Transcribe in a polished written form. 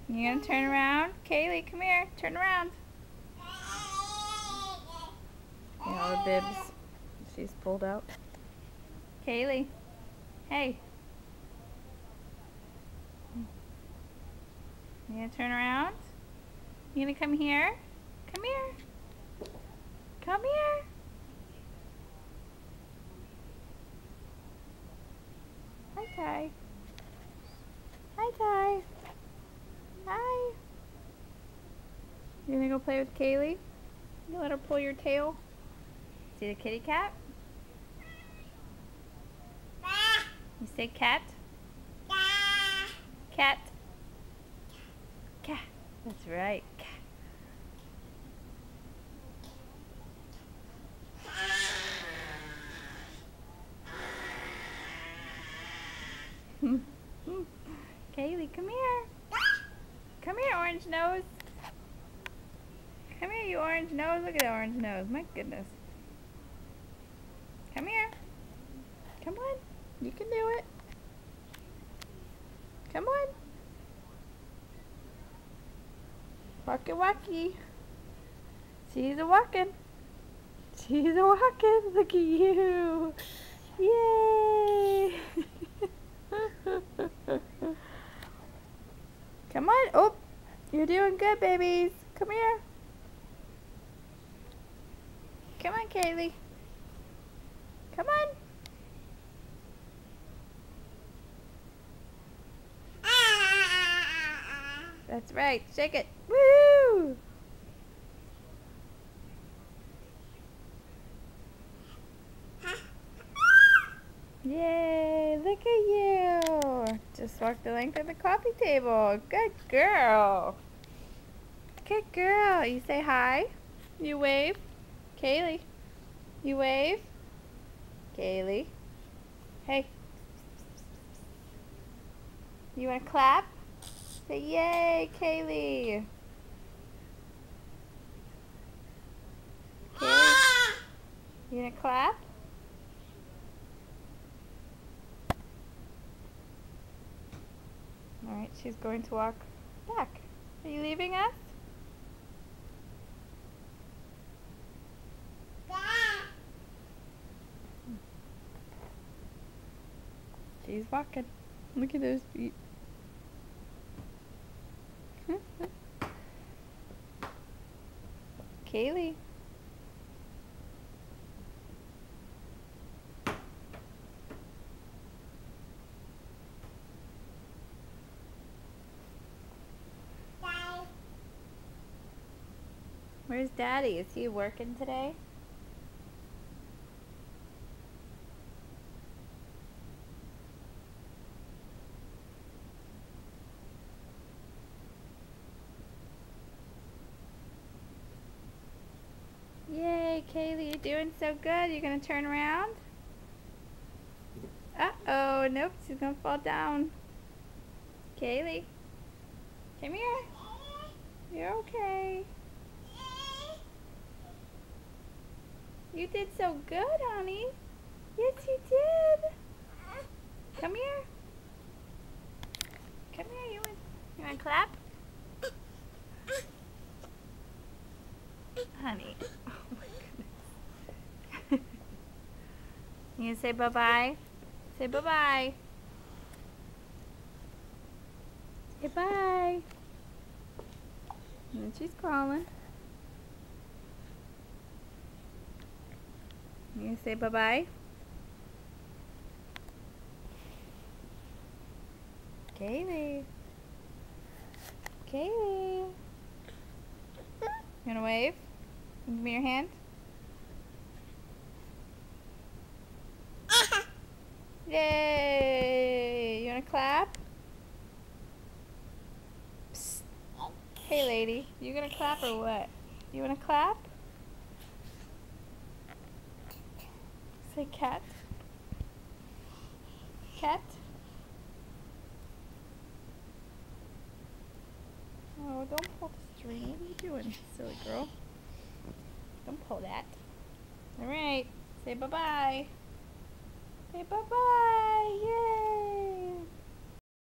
You gonna turn around? Kaylee, come here. Turn around. You know the bibs she's pulled out. Kaylee. Hey. You gonna turn around? You gonna come here? Come here. Come here. Hi, Ty. Hi, Ty. Hi. You gonna go play with Kaylee? You let her pull your tail? See the kitty cat? You say cat? Cat. Cat. That's right. Cat. Kaylee, come here. Come here, orange nose. Come here, you orange nose. Look at that orange nose. My goodness. Come here. Come on. You can do it. Come on. Walkie walkie. She's a walking. She's a walking. Look at you. Yay. Come on. Oh, you're doing good, babies. Come here. Come on, Kaylee. Come on. That's right. Shake it. Woo! Yay! Look at you. Just walk the length of the coffee table. Good girl. Good girl. You say hi. You wave. Kaylee. You wave. Kaylee. Hey. You want to clap? Say yay, Kaylee. Kaylee. You want to clap? Alright, she's going to walk back. Are you leaving us? She's walking. Look at those feet. Kaylee. Where's Daddy? Is he working today? Yay, Kaylee, you're doing so good. You're gonna turn around? Uh-oh, nope, she's gonna fall down. Kaylee, come here. You're okay. You did so good, honey. Yes, you did. Come here. Come here, you wanna clap? Honey. Oh my goodness. You gonna say bye-bye? Say bye-bye. Say bye. And she's crawling. You gonna say bye-bye? Kaylee. Kaylee. You wanna wave? Give me your hand. Yay! You wanna clap? Psst. Hey lady, you gonna clap or what? You wanna clap? Say cat. Cat. Oh, don't pull the string. What are you doing, silly girl? Don't pull that. Alright, say bye-bye. Say bye-bye. Yay!